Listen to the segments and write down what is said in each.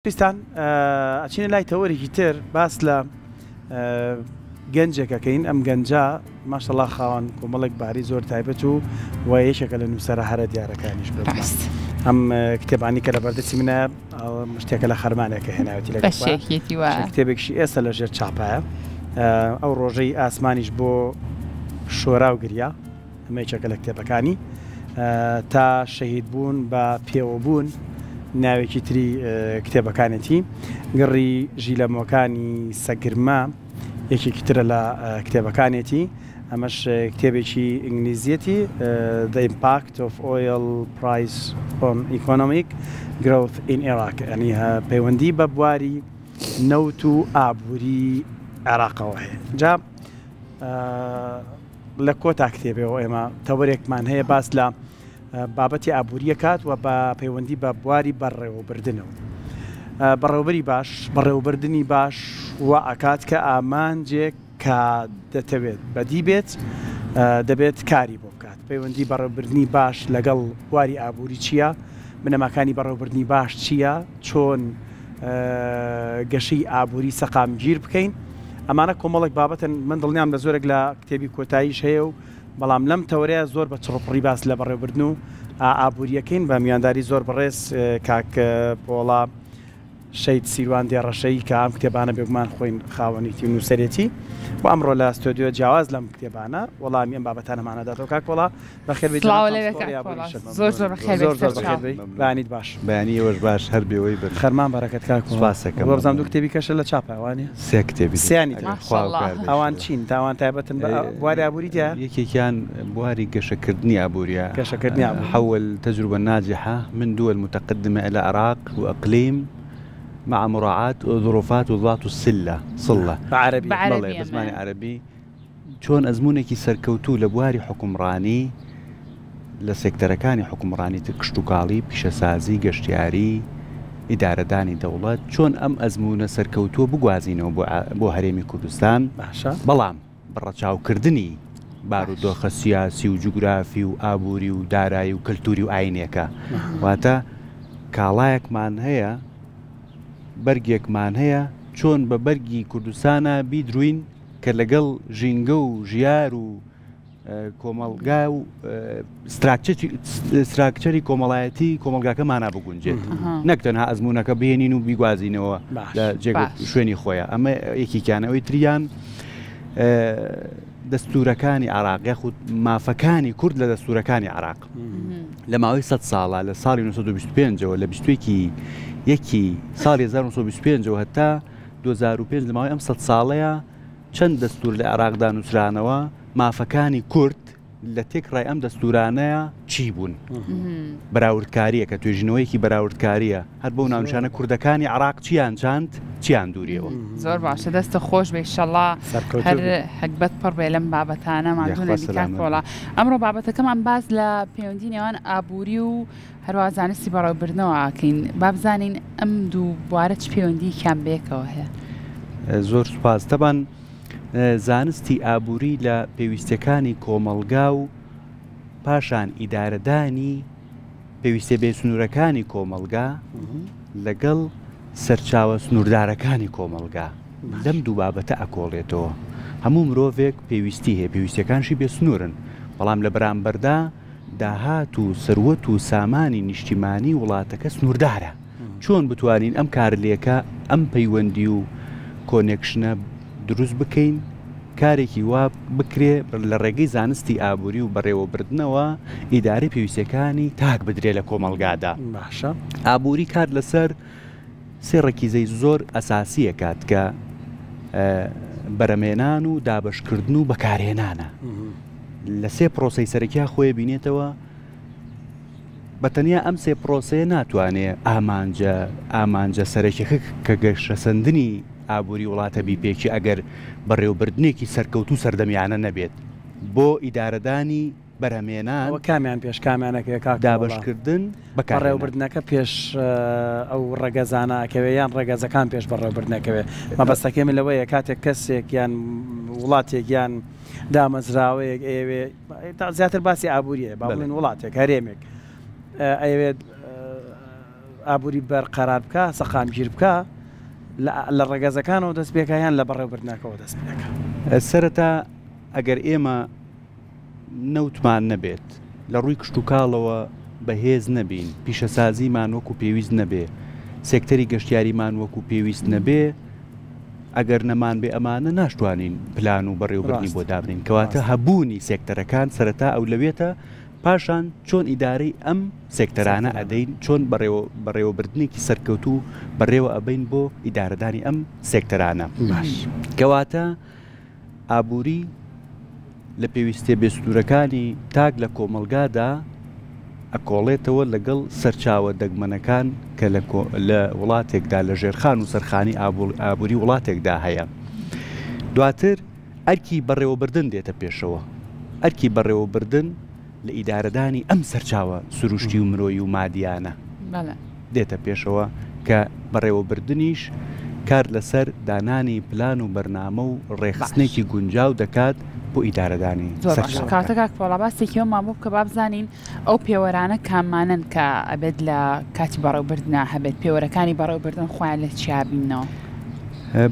پێستان ئەچینە لای تەوەرێکی تر باس لە گەنجێکەکەین ئەم گەنجە ماشەڵڵا خاوەن کۆمەڵێک باری زۆر تایبەت و یەکێکە لە نووسەرە هەرە دیارەکانیش ئەم کتێبانی کە لە بەردەستی منە شتێکە لە خەرمانێکە هێناوەتی لە کتێبێکشی ئێستا لە ژێر چاپایە ئەو ڕۆژەی ئاسمانیش بۆ شۆرا و گریا ئەمەیەکێکە لە کتێبەکانی تا شەهید بوون بە پێوەبوون ناوێکی تری کتێبەکانێتی گڕی ژیلەمەکانی سەگرما یەکێکی ترە لە کتێبەکانێتی ئەمەش کتێبێکی ئینگلیزیەتی The Impact of Oil Price on Economic Growth in Iraq ینی پەیوەندی بە بواری نەوت و ئابووری عێراقەوە هەیە جا لە کۆتا کتێبەوە ئێمە تەوەرێکمان هەیە باس لە بابەتی ئابووریە کات و بە پەیوەندی بە بواری بەڕێوەبردنەوە بەڕێوەبەری باش بەڕێوەبردننی باش و ئاکات کە ئامانجێک کە دەتەوێت بەدی بێت دەبێت کاری بۆ بکات پەیوەندی بەڕێوەبردننی باش لەگەڵ بواری ئابووری چییە بنەماکانی بەڕێوەبردننی باش چییە چۆن گەشەی ئابووری سەقامگیر بکەین ئەمانە کۆمەڵێک بابەتن من دڵنیام لە زۆرێک لە کتێبی کۆتاییش هەیە و بەڵام لەم تەورەیە زۆر بە چڕپڕی باس لە بەڕێوەبردن و ئابووریەکەین بە میانداری زۆر بەڕێز کاک پۆڵا شەید سیروان دێڕەشەی کە ئەم کتێبانە بێگومان خۆین خاوەنیتی و نووسەرێتی و ئەمڕۆ لە ستۆدیۆ جیاواز لەم کتێبانە وەڵامی ئەم بابەتانەمانەداتەوە کاک پۆڵا بەخێر بێت بەیانیت باش بەیانیەوەش باش هەر بێەوەی بن خەرمان بەرەکەت کاک سپاسەکەم بۆ بزانام دوو کتێبی کەشە لە چاپەوانێ سێ کتێبی سیانی ئەوان چین تاوان تایبەتن بە بواری ئابووری دیە یەکێکیان بواری گەشەکردنی ئابووریە گەشەکردنی حول تجربة ناجحة من دول متقدمة إلى العراق وإقليم مع مراعاة ظروفات وضغط صلة بعربي بزماني عربي چۆن ئەزمونێکی سەرکەوتوو لە بواری حکومڕانی لە سێکتەرەکانی حکومڕانی کشت و کاڵی پیشەسازی گەشتیاری ئیدارەدانی دەوڵەت چۆن ئەم ئەزمونە سەرکەوتووە بگوازینەوە بۆ هەرێمی کوردستان بەڵام بڕەچاوکردنی بارودۆخە سیاسی و جوگرافی و ئابووری و دارایی و کەلتوری و ئاینێکە واتە کاڵایەکمان هەیە بەرگێکمان هەیە چۆن بە بەرگی کوردستانە بیدروین کە لەگەڵ ژینگە و ژیار و کۆمەلگا و ستراکچەری کۆمەڵایەتی کۆمەلگاکەمانە بگونجێت نەک تەنها ئەزمونونەکە بێنین و بیگوازینەوە لە شوێنی خۆیە ئەمە یەکیکیانەوەی تریان دەستورەکانی عراق یاخود مافەکانی کورد لە دەستورەکانی عراق لە ماوەی 100 ساڵە لە ساڵی 1925ەوە لە 21 ساڵی 1925 هەتا 2005 لە ماوەی ئەم 100 ساڵەیە چەند دەستور لە عێراقدا نووسرانەوە مافەکانی کورد لە تێکڕای ئەم دەستورانەیە چی بوون بەراوردکاریە کە توێژینەوەیەکی بەراوردکاریە هەر بەو ناونشانە کوردەکانی عراق چیان چاند چیان دووریەوە زۆر باشە دەستە خۆش بێ ئینشەڵڵا هەر حەکبەت پڕ بێ لەم بابەتانە مادوونە ئەمڕۆ بابەتەکەمان باز لە پەیوەندی نێوان ئابووری و هەروە زانستی بەڕێوەبردنەوە ئاکەین با بزانین ئەم دوو بوارە چ پەیوەندی کام بێکەوە هەیە زۆر سوپاس تەبەن زانستی ئابووری لە پێویستەکانی کۆمەلگا و پاشان ئیدارەدانی پێویستە بێ سنوورەکانی کۆمەلگا لەگەڵ سەرچاوە سنووردارەکانی کۆمەلگا لەم دوو بابەتە ئەکۆڵێتەوە هەموو مرۆڤێک پێویستی هەیە پێویستەکانشی بێ سنوورن بەڵام لە بەرامبەردا داهات و سەروەت و سامانی نیشتیمانی وڵاتەکە سنووردارە چۆن بتوانین ئەم کارلێکە ئەم پەیوەندی و کۆنێکشنە دروست بکەین کارێکی وا بکرێ لە ڕێگەی زانستی ئابووری و بەڕێوەبردنەوە ئیداری پێویستەکانی تاک بدرێ لە کۆمەلگادا باشە ئابووری کار لەسەر سێ ڕێکیزەی زۆر ئەساسیە کات کە بەرەمێنان و دابەشکردن و بەکارهێنانە لە سێ پرۆسەی سەرەکیە خۆی بینێتەوە بەتەنیا ئەم سێ پرۆسەیە ناتوانێت ئامانجە سەرەکیەکە کە گەشەسەندنی ئابووری وڵاتە بیپێکی ئەگەر بەڕێوەبردنێکی سەرکەوت و سەردەمیانە نەبێت بۆ ئیدارەدانی بەرهەمێنان کامیان پێش کامانەکە دابشکردن بەڕێوەبردنەکە پێش ئەو ڕێگەزانەکەوێ یان ڕێگەزەکان پێش بەڕێوەبردنەکەوێ مەبەستەکەمی لەوەیە کاتێک کەسێک یان وڵاتێک یان دامەزراوەیەک ئێوێ زیاتر باسی ئابووریە با بڵێن وڵاتێک هەرێمێک ئەوێت ئابووری بەرقەرار بکە سەقامگیر بکە لە ڕێگەزەکانەوە دەست پێکیان لە بەڕێوەبردنەکەەوە دەست پێەکە. سەرەتا ئەگەر ئێمە نەوتمان نەبێت لە ڕووی کشت و کاڵەوە بەهێز نەبین پیشەسازیمان وەکو پێویست نەبێ سێکتەری گەشتیاریمان وەکو پێویست نەبێ ئەگەر نەمان بێ ئەمانە ناشتوانین پلان و بەڕێوەبردنی بۆ دابنین کەواتە هەبوونی سێکتەرەکان سەرەتا ئەو لەوێتە پاشان چۆن ئیدارەی ئەم سێکتەرانە ئەدەین چۆن بەڕێوەبردنێکی سەرکەوتوو بەڕێوە ئەبین بۆ ئیدارەدانی ئەم سێکتەرانە کەواتە ئابووری لە پێویستێ بێسنوورەکانی تاک لە کۆمەلگادا ئەکۆڵێتەوە لەگەڵ سەرچاوە دەگمەنەکان کە لە وڵاتێکدا لە ژێرخان و سەرخانی ئابووری وڵاتێکدا هەیە. دواتر ئەرکی بەڕێوەبردن دێتە پێشەوە ئەرکی بەڕێوەبردن لە ئیدارەدانی ئەم سەرچاوە سروشتی و مرۆیی و مادیانە دێتە پێشەوە کە بەڕێوەبردنیش کار لەسەر دانانی پلان و بەرنامە و ڕێخستنێکی گونجاو دەکات بۆ ئیدارەدانی کاتە کاک پۆڵا باسێکیەوە مابوو بکە با بزانین ئەو پێوەرانە کاممانن کە ئەبێت لە کاتی بەڕێوەبردنە هەبێت پێوەرەکانی بەڕێوەبردن خۆیان لە چیابینەوە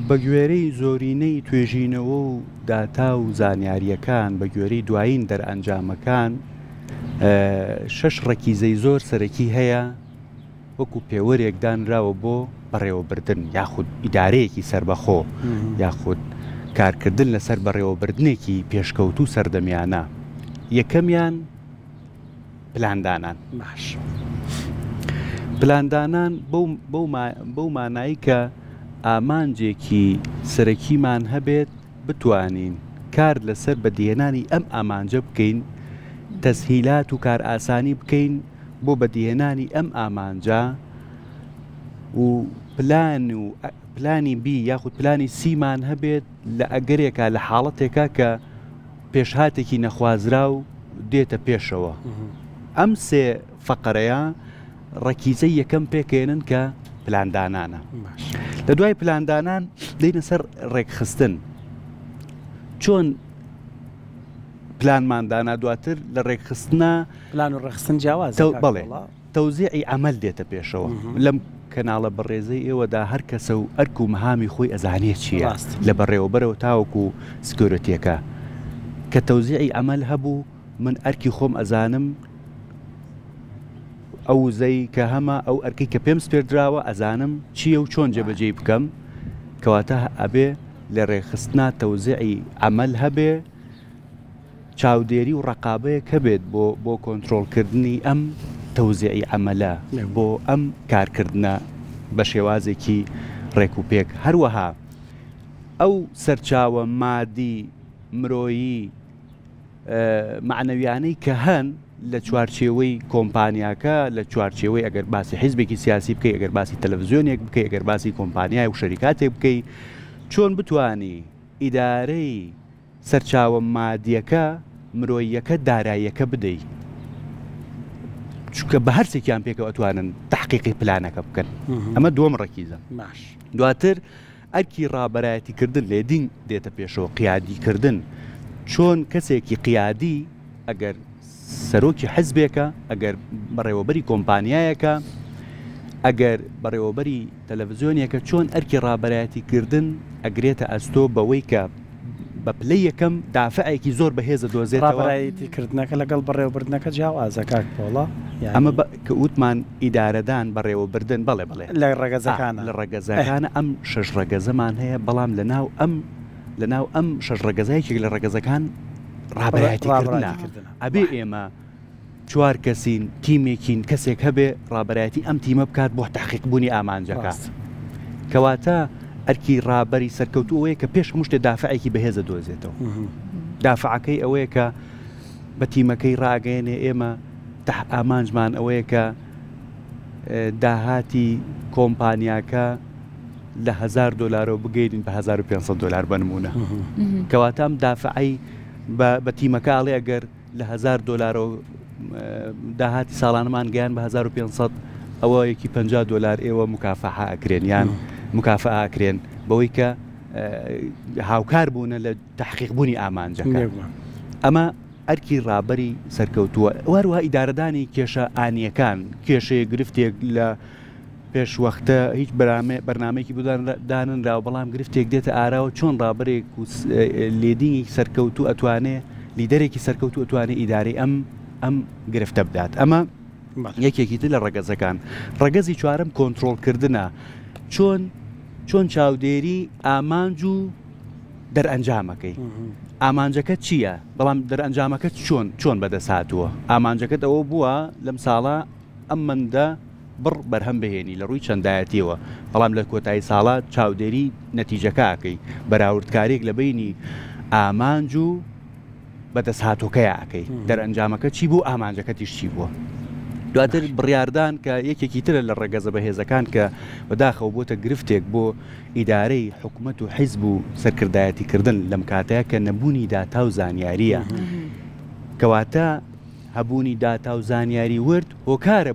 بە گوێرەی زۆرینەی توێژینەوە و داتا و زانیاریەکان بە گوێرەی دوایین دەرئەنجامەکان 6 ڕەکیزەی زۆر سەرەکی هەیە وەکو پێوەرێک دانراوە بۆ بەڕێوەبردن یاخود ئیدارەیەکی سربەخۆ یاخود کارکردن لەسەر بەڕێوەبردنێکی پێشکەوت و سەردەمیانە یەکەمیان پلاندانان پلاندانان بەو مانایی کە ئامانجێکی سەرەکیمان هەبێت بتوانین کار لەسەر بەدیهێنانی ئەم ئامانجە بکەین تەسهیلات و کار ئاسانی بکەین بۆ بەدیهێنانی ئەم ئامانجە و پلانی بی یاخود پلانی سیمان هەبێت لە ئەگەرێکە لە حاڵەتێکە کە پێشهاتێکی نەخوازرا و دێتە پێشەوە ئەم سێ فەقەرەیە ڕەکیزەی یەکەم پێکێنن کە پلاندانانە لە دوای پلاندانان دێنە سەر ڕێکخستن چۆن پلانماندانا دواتر لە ڕێکخستنە پلان و ڕێخستن جیاواز بەڵێ تەوزیعی ئەمەل دێتە پێشەوە لەم کەناڵە بەڕێزەی ئێوەدا هەر کەسە و ئەرک و مەهامی خۆی ئەزانێت چییە لە بەڕێوەبەرەوە تاوەکو سکیۆرەتیەکە کە تەوزیعی ئەمەل هەبوو من ئەرکی خۆم ئەزانم ئەو زەی کە هەمە ئەو ئەرکی کە پێم سپێردراوە ئەزانم چییە و چۆن جێبەجێ بکەم کەواتە ئەبێ لە ڕێخستنا تەوزیعی ئەمەل هەبێ چاودێری و ڕقابەیە کە بێت بۆ کۆنتترۆلکردنی ئەم تەوزیعی ئەمەلە بۆ ئەم کارکردنە بە شێوازێکی ڕێکوپێک هەروەها ئەو سەرچاوە مادی مرۆیی معنەویانەی کە هەن لە چوارچێوەی کۆمپانیاکە لە چوارچێوەی ئەگەر باسی حیزبێکی سیاسی بکەی ئەگەر باسی تەلەڤیزیۆنێک بکەی ئەگەر باسی کۆمپانیای و شەریکاتێک بکەی چۆن بتانی ئیدارەی سەرچاوە مادیەکە مرۆییەکە داراییەکە بدەیت چونکە بە هەرسێکیان پێکەوە ئەتوانن تحقیقی پلانەکە بکەن ئەمە دووەم ڕەکیزە دواتر ئەرکی ڕابەرایەتیکردن لێدین دێتە پێشەوە قیادیکردن چۆن کەسێکی قیادی ئەگەر سەرۆکی حزبێکە ئەگەر بەڕێوەبەری کۆمپانیایەکە ئەگەر بەڕێوەبەری تەلەڤیزیۆنیەکە چۆن ئەرکی ڕابەرایەتیکردن ئەگرێتە ئەستۆ بەوەی کە بە پلەی یەکەم دافعێکی زۆر بەهێزە دۆزێتەوە ڕابەرایەتیکردنەکە لەگەڵ بەڕێوەبردنەکە جیاوازە کاک پۆڵا ئەمە کە وتمان ئیدارەدان بەڕێوەبردن بەڵێ لە ڕێگەزەکانە لە ڕێگەزەکانە ئەم 6 ڕێگەزەمان هەیە بەڵام لەناو ئەم 6 ڕێگەزایەکی لە ڕێگەزەکان ڕابەرایەتیکردنە ئەبێ ئێمە 4 کەسین تیمێکین کەسێک هەبێ ڕابەرایەتی ئەم تیمە بکات بۆ تحقیقبوونی ئامانجەکە کەواتە ئەرکی ڕابەری سەرکەوتوو ئەوەیە کە پێش هەموو شتێ دافعێکی بەهێزە دۆزێتەوە دافعەکەی ئەوەیە کە بە تیمەکەی ڕاگەێنێ ئێمە ئامانجمان ئەوەیە کە داهاتی کۆمپانیاکە لە $1000 بگەین بە $1500 بنمونە کەواتە ئەم دافعی بە تیمەکە ئاڵێ ئەگەر لە $1000 داهاتی ساڵانەمان گەیان بە 1500 ئەوە یەکی $50 ئێوە مکافەحە ئەکرێن یان مکافە ئاکرێن بەوەی کە هاوکار بوونە لە تحقیقبوونی ئامانجەکە ئەمە ئەرکی ڕابەری سەرکەوتووە وەروها ئیدارەدانی کێشە ئانیەکان کێشەیە گرفتێک لە پێش وەختە هیچ بەرنمەیەکی دانراوە بەڵام گرفتێک دێتە ئاراوە چۆن ڕابرێک و لێدینی سەرکەوتو ئەتوانێ لیدەرێکی سەرکەوتو ئەتوانێ ئیداری ئەم گرفتە بدات. ئەمە یەکێکی تر لە ڕەگەزەکان. ڕەگەزی چوارم کۆنتترۆلکردنە، چۆن چاودێری ئامانج و دەرئەنجامەکەی. ئامانجەکە چییە؟ بەڵام دەرئەنجامەکە چۆن بەدەساتووە؟ ئامانجەکەت ئەوە بووە لەم ساڵە ئەم مندە بڕ بەرهەم بهێنی لە ڕووی چەندایەتیەوە، بەڵام لە کۆتایی ساڵە چاودێری نەتیجەکەکەی بەراوردکارێک لە بینی ئامانج و بەدەسهاتۆکەیەکەی. دەرئەنجامەکە چی بوو؟ ئامانجەکەتیش چی بووە؟ دواتر بڕیاردان کە یەکێکی ترە لە ڕێگەزە بەهێزەکان کە بەداخەوە بۆتە گرفتێک بۆ ئیدارەی حکوومەت و حیزب و سەرکردایەتیکردن لەم کاتەیە کە نەبوونی داتا و زانیاریە. کەواتە هەبوونی داتا و زانیاری ورد هۆکارە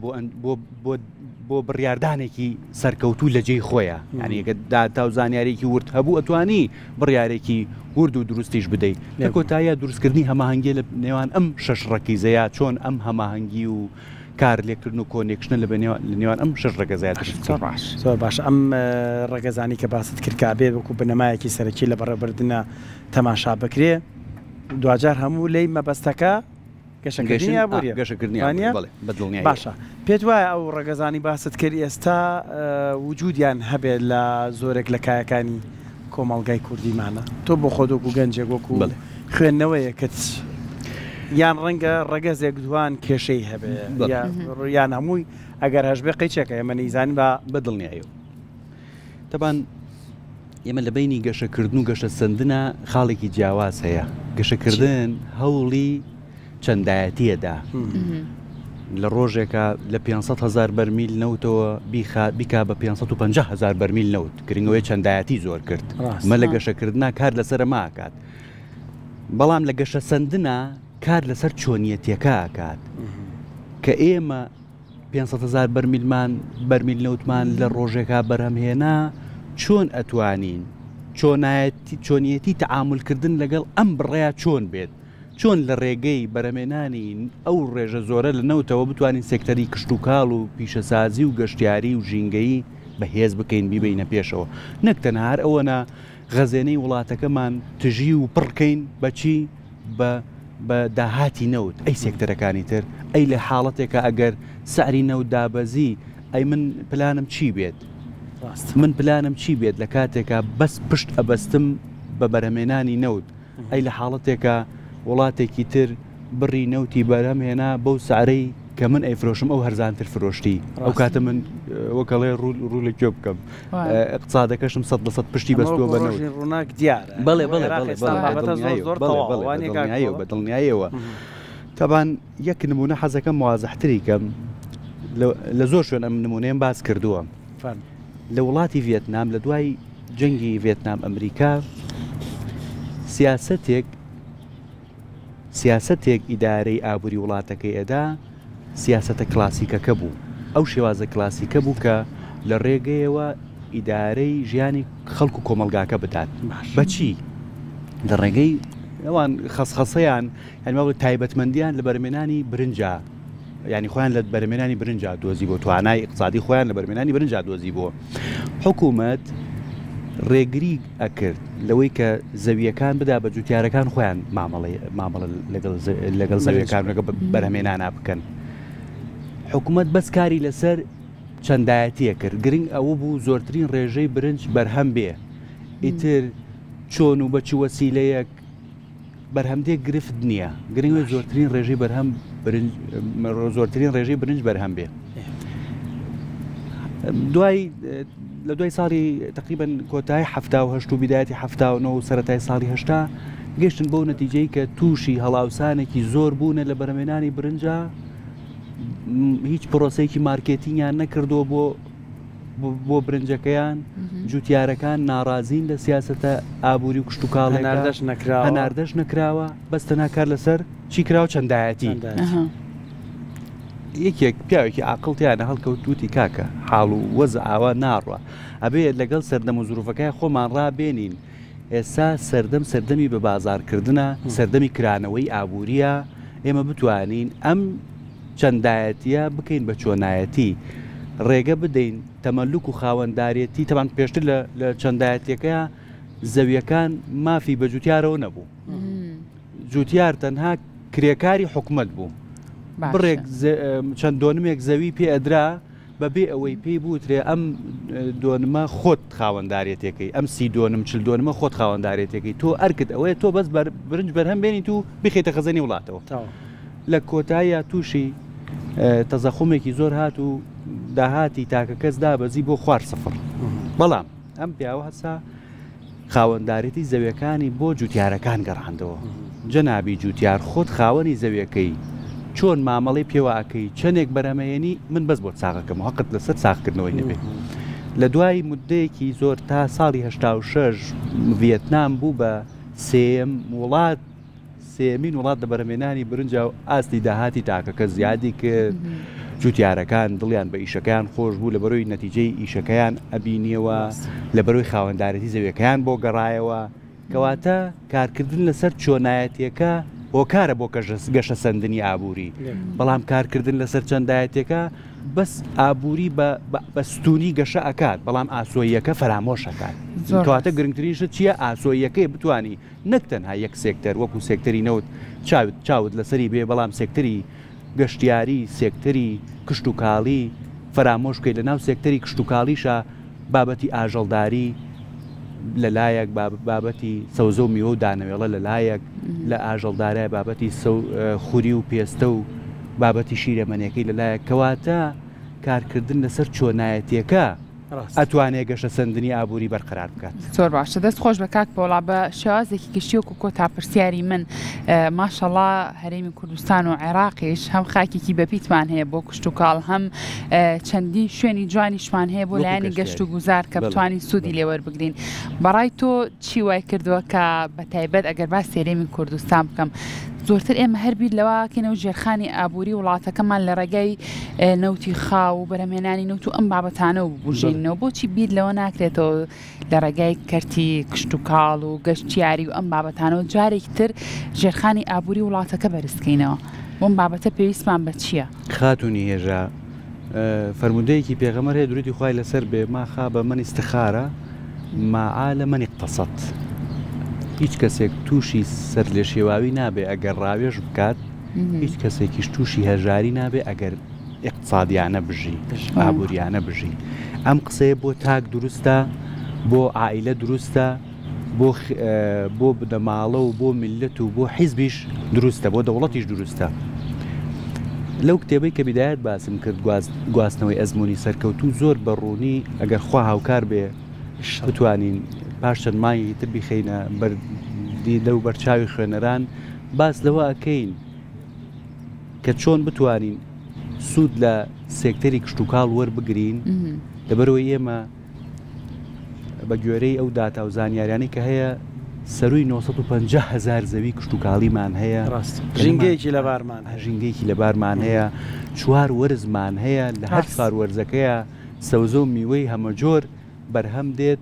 بۆ بڕیاردانێکی سەرکەوتوو لە جێی خۆیە. یعنی داتا و زانیارێکی ورد هەبوو ئەتوانی بڕیارێکی ورد و دروستیش بدەیت. لە کۆتاییە دروستکردنی هەماهەنگی لە نێوان ئەم 6 ڕەکیزەیە چۆن ئەم هەماهەنگی و کار لێکردن و کۆنێکشنە لە نێوان ئەم 6 ڕێگەزایەت. زۆر باش. ئەم ڕێگەزانی کە باست کردکابێ وەکو بنەمایەکی سەرەکی لە بەڕێبردنە تەماشا بکرێ، دوجار هەموو لی مەبەستەکە گەشەکردنیە باشە. پێت وایە ئەو ڕێگەزانی باست کرد ئێستا وجودیان هەبێت لە زۆرێک لە کایەکانی کۆمەڵگای کوردیمانە؟ تۆ بۆ خۆدۆک و گەنجێک وەکو خوێندنەوەیە کەت یان ڕەنگە ڕێگەزێک دوان کێشەی هەبێ یان هەمووی ئەگەر هەش بێ قەیچێکە ئێمە نەیزانین بە دڵنیایە. تەبان ئێمە لە بینی گەشەکردن و گەشە سندنە خاڵێکی جیاواز هەیە. گەشەکردن هەوڵی چەندایەتیەدا لە ڕۆژێکە لە 500,000 بەرمیل نەوتەوە بیکا بە 550,000 بەرمیل نەوت. گرنگەوەی چەندایەتی زۆر کرد. مە لە گەشەکردنا کار لەسەر ماکات، بەڵام لە گەشە سندنە کار لەسەر چۆنیەتیەکە ئاکات کە ئێمە 500,000 بەرمیل نەوتمان لە ڕۆژێکا بەرهەمهێنا چۆن ئەتوانین چۆنیەتی تەعاملکردن لەگەڵ ئەم بڕێیا چۆن بێت، چۆن لە ڕێگەی بەرەمێنانی ئەو ڕێژە زۆرە لە نەوتەوە بتوانین سێکتەری کشت و کاڵ و پیشەسازی و گەشتیاری و ژینگەی بەهێز بکەین بیبینە پێشەوە. نەک تەنها هەر ئەوەنە غەزێنەی وڵاتەکەمان تژی و پڕکەین بەچی بە داهاتی نەوت. ئەی سێکتەرەکانی تر ئەی لە حاڵەتێکە ئەگەر سعری نەوت دابەزی ئەی من پلانم چی بێت؟ من پلانم چی بێت لە کاتێکە بەس پشت ئەبەستم بە بەرەمێنانی نەوت؟ ئەی لە حاڵەتێکە وڵاتێکی تر بڕی نەوتی بەرەمهێنا بەو سعرەی کە من ئەیفرۆشم ئەو هەرزانتر فرۆشتی. ئەو کاتە من وەکەڵێ ڕوو لە کوێ بکەم، اقتصادەکەشم 100% پشتی بەستۆ بەنەوت. ڕووناک دیارە. بەدڵنیایەوە. تەبان یەک نمونە حەزەکەم موازەحتری کەم لە زۆر شوێن ئەم نمونەیەم باس کردووە. لە وڵاتی ڤێتنام لە دوای جەنگی ڤێتنام ئەمریکا سیاسەتێک ئیدارەی ئابووری وڵاتەکەی ئەدا سیاسەتە کلاسیکەکە بوو. ئەو شێوازە کلاسیکە بوو کە لە ڕێگەیەوە ئیدارەی ژیانی خەڵک و کۆمەلگاکە بدات. بەچی؟ لە ڕێگەی ئەوان خەسخەسەیان هەنماوە تایبەتمەندیان لە بەرمێنانی برنجا، ینی خۆیان لە بەرمێنانی برنجا دۆزی بۆ، توانای اقتصادی خۆیان لە بەرمێنانی برنجا دۆزی بۆ. حکوومەت ڕێگری ئەکرد لەوەی کە زەویەکان بدا بە جوتیارەکان خۆیان مامەڵە لەگەڵ زەویەکان بەرهەمێنانە بکەن. حکوومەت بەس کاری لەسەر چەندایەتیە کرد. گرنگ ئەوە بوو زۆرترین ڕێژەی برنج بەرهەم بێ. ئیتر چۆن و بەچی وەسیلەیەک بەرهەمدێک گرفت نییە. گرنگەوەی زۆرترین ڕێژەی برنج بەرهەم بێ. لە دوای ساڵی تقریبا کۆتایی 1970 و بیدایەتی 1970 و سەرەتای ساڵی 1970 گەشتن بەو نەتیجەی کە تووشی هەڵاوسانێکی زۆر بوونە لە بەرەمێنانی برنجە، هیچ پرۆسەیەکی مارکێتینگیان نەکردووە بۆ برنجەکەیان. جوتیارەکان ناڕازین لە سیاسەتە ئابووری و کشت و کاڵێک هەناردەش نەکراوە، بەستە ناکار لەسەر چی کراوە؟ چەندایەتی. یەکێک پیاوێکی عاقڵتیانە هەڵکەوتوتی کاکە حاڵ و وەزە ئاوا ناڕوە، ئەبێت لەگەڵ سەردەم و زروفەکەی خۆمان ڕابێنین. ئێستا سەردەمی بە بازارکردنە، سەردەمی کرانەوەی ئابووریە، ئێمە بتوانین ئەم چەندایەتیە بکەین بە چۆنایەتی. ڕێگە بدەین تەمەلوک و خاوەنددارێتی تەمان پێشتر لە چەندایەتەکەیە زەویەکان مافی بە جوتیارەوە نەبوو جوتیار تەنها کرێکاری حکومت بوو بڕێک چەند دۆنمێک زەوی پێ ئەدرا بەبێ ئەوەی پێی بوترێ ئەم دۆنمە خۆت خاوەنددارێتەکەی ئەم 30 دۆنم 40 دۆنمە خۆت خاوەنددارێتەکەی تۆ ئەرکت ئەوەیە تۆ بەس برنج بەرهەم بێنیت و بخێتە خەزەنی وڵاتەوە لە کۆتاییە تووشی تەزەخومێکی زۆر هات و داهاتی تاکە کەس دابەزی بۆ خوار سفر بەڵام ئەم پیاوە هەسا خاوەنددارێتی زەویەکانی بۆ جوتیارەکان گەڕاندەوە جەنابی جوتیار خۆت خاوەنی زەویەکەی چۆن مامەڵی پێوەکەی چەندێک بەرەمەیەنی من بەس بۆ چاقەکەم حقت لەسەر چاقکردنەوەی نەبێت لە دوای مدەیەکی زۆر تا ساڵی 86 ڤێتنام بوو بە سێمین وڵات لە بەرەمێنانی برنج و ئاستی داهاتی تاکەکە زیادی کرد جوتیارەکان دڵیان بە ئیشەکەیان خۆش بوو لە بەرەوەی نەتیجەی ئیشەکەیان ئەبینیەوە لە بەرەوەی خاوەنددارەتی زەویەکەیان بۆ گەڕایەوە کەواتە کارکردن لەسەر چۆنایەتیەکە هۆکارە بۆ گەشە سەندنی ئابووری بەڵام کارکردن لەسەر چەندایەتێکە بەس ئابووری بە ستونی گەشە ئەکات بەڵام ئاسۆییەکە فەرامۆشەکات کەواتە گرنگترینشە چییە ئاسۆییەکەی بتانی نەک تەنها یەک سێکتەر وەکو سێکتەری نەوت چاوت لەسەری بێ بەڵام سێکتەری گەشتیاری سێکتەری کشت و کاڵی فەرامۆش بکەیت لە ناو سێکتەری کشت و کاڵیشە بابەتی ئاژەڵداری لەلایەک بابەتی سەوزە و میوە و دانەوێڵە لەلایەک لە ئاژەڵدارای بابەتی خوری و پێستە و بابەتی شیرەمەنیەکەی لەلایەک کەواتە کارکردن لەسەر چۆنایەتیەکە ئەتوانێت گەشە سەندنی ئابووری بەرقرار بکات زۆر باشە دەست خۆش بە کاک پۆڵا بە شێوازێکی گشتی وەکو کۆ تاپرسیاری من ماشەڵڵا هەرێمی کوردستان و عێراقیش هەم خاکێکی بەپیتمان هەیە بۆ کشت و کاڵ هەم چەندی شوێنی جوانیشمان هەیە بۆ لایانی گەشت و گوزار کە بتوانین سوودی لێوەربگرین بەڕای تۆ چی وای کردووە کە بە تایبەت ئەگەر باسی هەرێمی کوردستان بکەم زۆرتر ئێمە هەربیر لەوەکەینەوە ژێرخانی ئابووری وڵاتەکەمان لە ڕێگەی نەوتی خاو و بەرەمێنانی نەوت و ئەم بابەتانە و بژینەوە بۆچی بیر لەوە ناکرێتەوە لە ڕێگای کەرتی کشت و کاڵ و گەشتیاری و ئەم بابەتانەوە جارێکی تر ژێرخانی ئابووری وڵاتەکە بەرزکەینەوە بۆم بابەتە پێویستمان بە چییە؟ خاتونی هێژە فەرمودەیەکی پێغەمبەر هەیە درودی خوای لەسەر بێ ما خاب من استخارە ما عال من اقتصد هیچ کەسێک تووشی سەر لێ شێواوی نابێ ئەگەر ڕاوێژ بکات هیچ کەسێکیش تووشی هەژاری نابێ ئەگەر اقتصادیانە بژی ئابووریانە بژی ئەم قسەیە بۆ تاک دروستە بۆ عائیلە دروستە بۆ بدەماڵە و بۆ میلەت و بۆ حیزبیش دروستە بۆ دەوڵەتیش دروستە لەو کتێبەی کە بیدایەت باسم کرد گواستنەوەی ئەزمموی سەرکەوتوو زۆر بەڕوونی ئەگەر خوا هاوکار بێ بتوانین پاش چەند مانگی تر بیخەینە لەو بەرچاوی خوێنەران باس لەوە ئەکەین کە چۆن بتوانین سوود لە سێکتەری کشت و کاڵ وەربگرین لەبەرەوەی ئێمە بە گوێرەی ئەو داتا و زانیاریانی کە هەیە سەروی 950,000 زەوی کشت و کاڵیمان هەیە ژینگەیەکی لە بارمان هەیە 4 وەرزمان هەیە لە هەر سار وەرزەکەیە سەوزە و میوەی هەمە جۆر بەرهەم دێت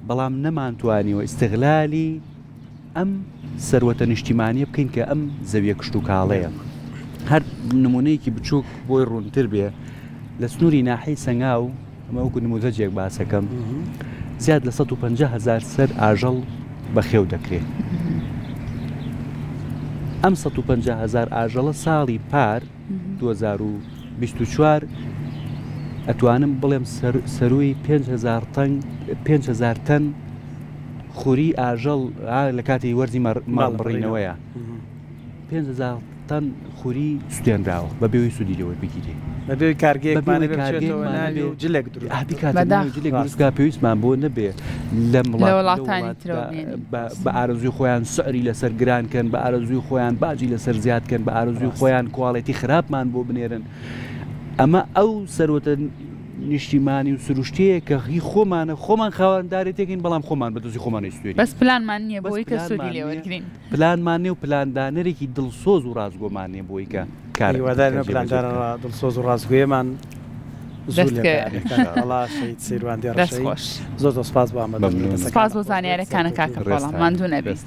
بەڵام نەمانتوانیوە ئیستیغلالی ئەم سەروەتە نیشتیمانیە بکەین کە ئەم زەویە کشت و کاڵەیە هەر نمونەیەکی بچووک بۆی ڕوونتر بێ لە سنووری ناحەی سەنگاو ئەمە وەکو نموذەجێک باسەکەم زیاد لە 150,000 سەر ئاژەڵ بەخێو دەکرێت ئەم 150,000 ئاژەڵە ساڵی پار 2024 ئەتوانم بڵێم سەروی 5,000 تەن خوری ئاژەڵ لە کاتی وەرزی ماڵبڕینەوەیە 5,000 تەن خوری سوێنراوە بە بێوەی سوودی لەوە بگیرێ بەبێ کارگەیەکمان جلێک دروستگا پێویستمان بۆ نەبێ لە وڵاتانی بە ئارەزوی خۆیان سعری لەسەر گرانکەن بە ئارەزوی خۆیان باجی لەسەر زیادکەن بە ئارەزوی خۆیان کوواڵێتی خراپمان بۆ بنێرن ئەمە ئەو سەروەتە نیشتیمانی و سروشتەیە کە هی خۆمان خاوەنددارێتێکین بەڵام خۆمان بەدەستی خۆمانی سوێنی بەس پلانمان نییە بۆی کە سوودی لێوەرگرین پلانمان نیە و پلاندانەرێکی دڵسۆز و ڕازگۆمان نیە بۆی کە کاریوادارە پلاندانە دڵسۆز و ڕازگوێمان سیروان دەست خۆش زۆر سپاس بۆ ئەمە سپاس بۆ زانیارەکانە کاکە پۆڵا ماندوو نەبێت.